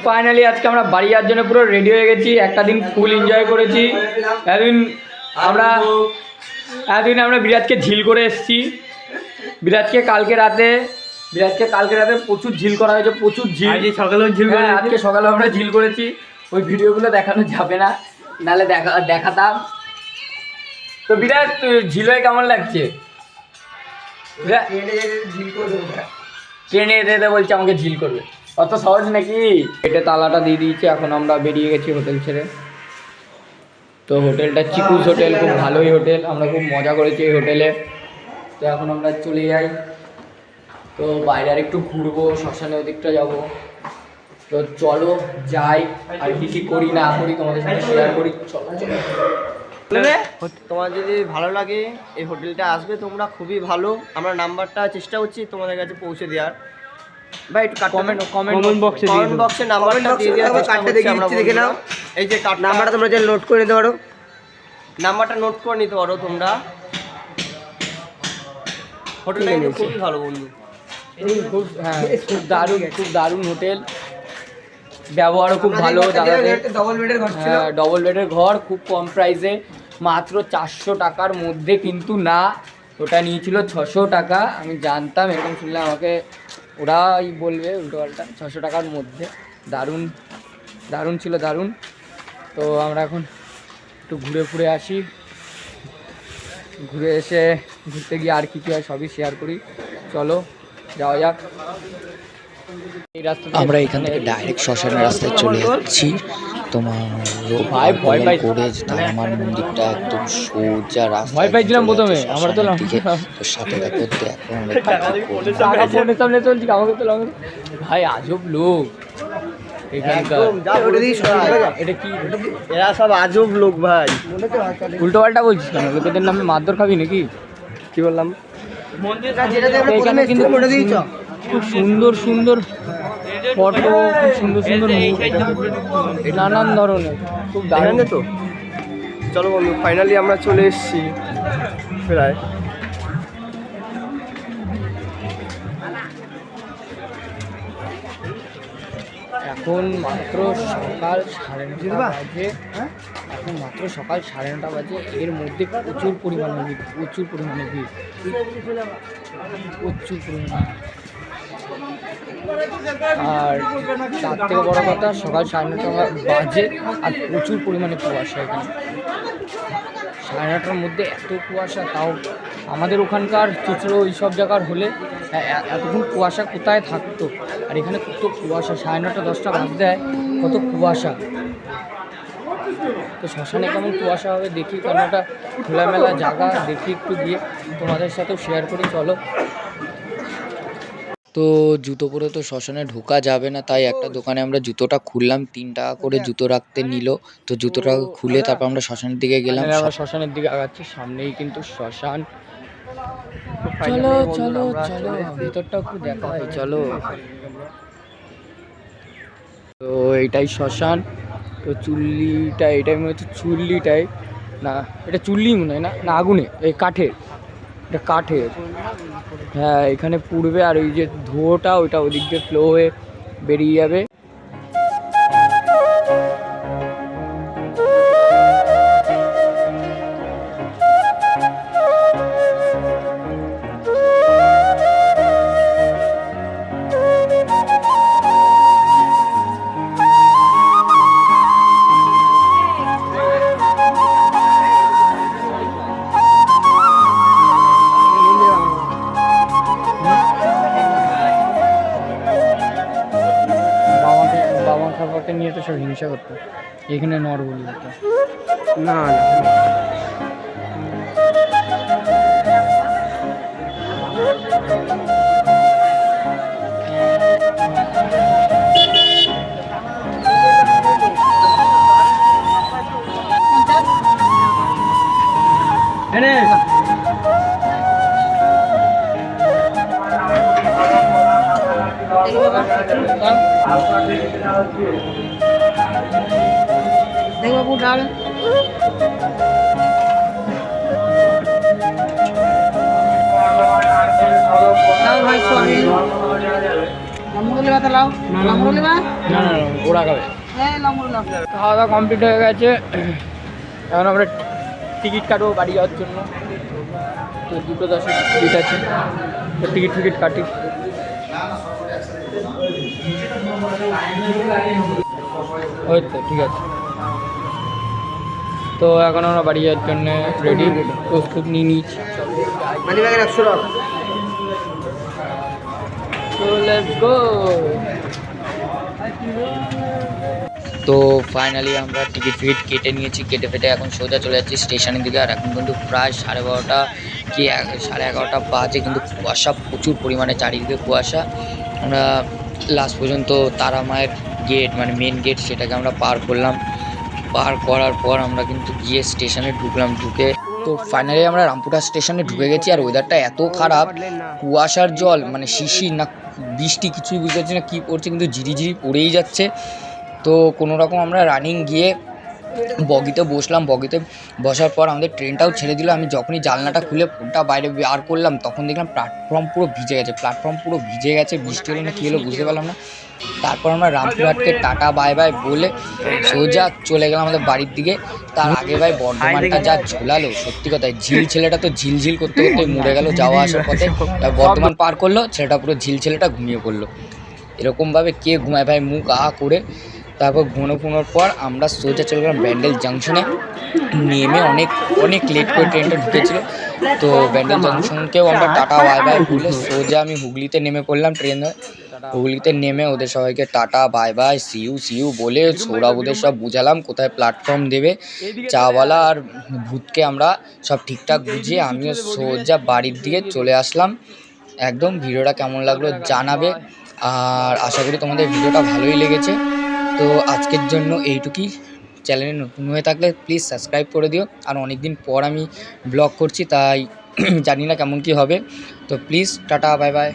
Finally আজকে আমরা বাড়ি যাওয়ার জন্য পুরো রেডি হয়ে গেছি। একটা দিন ফুল এনজয় করেছি। এতদিন আমরা বিরাজকে ঝিল করে এসেছি। বিরাজকে কালকে রাতে প্রচুর ঝিল করা হয়েছে, প্রচুর ঝিল। সকালেও ঝিল, আজকে সকালে আমরা ঝিল করেছি। ওই ভিডিওগুলো দেখানো যাবে না, নাহলে দেখাতাম। তো বিরাজ ঝিল হয়ে কেমন লাগছে? ট্রেনে যেতে বলছে আমাকে ঝিল করবে, অত সহজ নাকি? এটা তালাটা দিয়ে দিয়েছে। এখন আমরা বেরিয়ে গেছি হোটেল ছেড়ে। তো হোটেলটা চিকুস হোটেল, খুব ভালোই হোটেল, আমরা খুব মজা করেছি এই হোটেলে। তো এখন আমরা চলে যাই। তো বাইরে আর একটু ঘুরবো, শ্মশানে ওদিকটা যাবো। তো চলো যাই, আর কি করি না করি তোমাদের সাথে শেয়ার করি। চলো চলো। তোমার যদি ভালো লাগে এই হোটেলটা আসবে তোমরা, খুবই ভালো। আমরা নাম্বারটা চেষ্টা করছি তোমাদের কাছে পৌঁছে দেওয়ার। ভাই একটু কমেন্ট বক্সে নাম্বারটা দিয়ে দেওয়ার চেষ্টা করছি আমরা। দেখে নাও, এই যে নাম্বারটা তোমরা যে নোট করে নিতে পারো, নাম্বারটা নোট করে নিতে পারো তোমরা। হোটেলটা কিন্তু খুবই ভালো বন্ধু, খুব খুব দারুণ হোটেল, ব্যবহারও খুব ভালো। ডবল বেডের ঘর, খুব কম প্রাইসে, মাত্র 400 টাকার মধ্যে কিন্তু না, ওটা নিয়েছিল 600 টাকা। আমি জানতাম, এরকম শুনলে আমাকে ওরাই বলবে উল্টোপাল্টা। 600 টাকার মধ্যে দারুণ ছিল, দারুণ। তো আমরা এখন একটু ঘুরে ফুরে আসি। ঘুরে এসে ঘুরতে গিয়ে আর কি হয় সবই শেয়ার করি। চলো যাওয়া যাক। আমরা এখান থেকে ডাইরেক্ট শ্মশানের রাস্তায় চলে যাচ্ছি। তোমার করে আমার মন্দিরটা একদম সোজা রাস্তা। ভয় পাইছিলাম প্রথমে, আমরা তো সাথে দেখো ভাই আজব লোক এখানকার। এটা কি? এরা সব আজব লোক ভাই। উল্টো পাল্টা বলছিস কেন? লোকেদের নামে মারধর খাবি নাকি? কি বললাম? এখানে কিন্তু খুব সুন্দর সুন্দর ফটো, খুব সুন্দর সুন্দর নানান ধরনের, খুব দারুণ। তো চলো বন্ধু, ফাইনালি আমরা চলে এসেছি প্রায়। এখন মাত্র সকাল 9:30 বাজে। এর মধ্যে প্রচুর পরিমাণে ভিড়। আর তার থেকে বড় কথা, সকাল 9:30 বাজে আর প্রচুর পরিমাণে কুয়াশা। এখানে 9:30টার মধ্যে এত কুয়াশা, তাও আমাদের ওখানকার চুচড়ো এইসব জায়গার হলে এতক্ষণ কুয়াশা কোথায় থাকতো। আর এখানে কত কুয়াশা, 9:30 10টা বাজতে দেয়, কত কুয়াশা। তো শ্মশানে কেমন কুয়াশা হবে দেখি, কারণ একটা খোলামেলা জায়গা, দেখি একটু গিয়ে তোমাদের সাথেও শেয়ার করি। চলো। তো জুতো পরে তো শ্মশানে ঢোকা যাবে না, তাই একটা দোকানে আমরা জুতোটা খুললাম। 3 টাকা করে জুতো রাখতে নিল। তো জুতোটা খুলে তারপর আমরা শ্মশানের দিকে গেলাম। আমরা শ্মশানের দিকে আগাচ্ছি, সামনেই কিন্তু শ্মশান। চলো চলো চলো, ভিতরটা একটু দেখা হয়, চলো। তো এইটাই শ্মশান। তো চুল্লিটা, এটাই মনে হচ্ছে চুল্লিটাই, না এটা চুল্লি মনে হয় না, আগুনে, এই কাঠের, এটা কাঠের। হ্যাঁ, এখানে পুড়বে, আর ওই যে ধোঁয়াটা ওইটা ওদিক দিয়ে ফ্লো হয়ে বেরিয়ে যাবে। নিয়ে তো সব হিংসা করতো, এখানে নর বলি হতো না। দেখো পুটাল ভাই সরি। না ওরা খাবে। খাওয়া দাওয়া কমপ্লিট হয়ে গেছে, এখন আমরা টিকিট কাটবো বাড়ি যাওয়ার জন্য। তো 2:10 টিকিট আছে, তো টিকিট কাটি। ওই তো ঠিক আছে। তো এখন আমরা বাড়ি যাওয়ার জন্য রেডি, প্রস্তুত নিয়ে নিয়েছি। মানি ব্যাগের 100 টাকা। তো লেটস গো। তো ফাইনালি আমরা টিকিট ফিকিট কেটে নিয়েছি, কেটে ফেটে এখন সোজা চলে যাচ্ছি স্টেশনের দিকে। আর এখন কিন্তু প্রায় 12:30 কি 11:30 বাজে, কিন্তু কুয়াশা প্রচুর পরিমাণে, চারিদিকে কুয়াশা। আমরা লাস্ট পর্যন্ত তারা মায়ের গেট মানে মেন গেট সেটাকে আমরা পার করলাম। পার করার পর আমরা কিন্তু গিয়ে স্টেশনে ঢুকলাম। ঢুকে তো ফাইনালি আমরা রামপুরহাট স্টেশনে ঢুকে গেছি। আর ওয়েদারটা এত খারাপ, কুয়াশার জল মানে শিশির না বৃষ্টি কিছুই বুঝতে পারছি না কী পড়ছে, কিন্তু ঝিরিঝিরি পড়েই যাচ্ছে। তো কোনো রকম আমরা রানিং গিয়ে বগিতে বসলাম। বগিতে বসার পর আমাদের ট্রেনটাও ছেড়ে দিল। আমি যখনই জানলাটা খুলে ফোনটা বাইরে বার করলাম তখন দেখলাম প্ল্যাটফর্ম পুরো ভিজে গেছে। বৃষ্টি হলো না কী হলো বুঝতে পারলাম না। তারপর আমরা রামপুরহাটকে টাটা বাই বাই বলে সোজা চলে গেলাম আমাদের বাড়ির দিকে। তার আগে ভাই বর্ধমানটা যা ঝোলালো, সত্যি কথাই ছেলেটা তো ঝিলঝিল করতে করতে মরে গেল যাওয়া আসার পথে। বর্ধমান পার করলো, ছেলেটা পুরো ছেলেটা ঘুমিয়ে পড়লো। এরকমভাবে কে ঘুমায় ভাই, মুখ করে। তারপর ঘুমানোর পর আমরা সোজা চলে গেলাম ব্যান্ডেল জাংশনে। নেমে অনেক লেট করে ট্রেনটা ঢুকেছিল, তো ব্যান্ডেল জাংশনকেও আমরা টাটা বাই বাই বলে সোজা আমি হুগলিতে নেমে পড়লাম। ট্রেন হুগলিতে নেমে ওদের সবাইকে টাটা বাই বাই সিউ বলে ছোড়া ওদের সব বুঝালাম কোথায় প্ল্যাটফর্ম দেবে। চাওয়ালা আর ভূতকে আমরা সব ঠিকঠাক বুঝিয়ে আমিও সোজা বাড়ির দিকে চলে আসলাম। একদম ভিডিওটা কেমন লাগলো জানাবে, আর আশা করি তোমাদের ভিডিওটা ভালোই লেগেছে। তো আজকের জন্য এইটুকুই। চ্যানেলে নতুন হয়ে থাকলে প্লিজ সাবস্ক্রাইব করে দিও। আর অনেক দিন পর আমি ব্লগ করছি, তাই জানি না কেমন কী হবে। তো প্লিজ টাটা বাই বাই।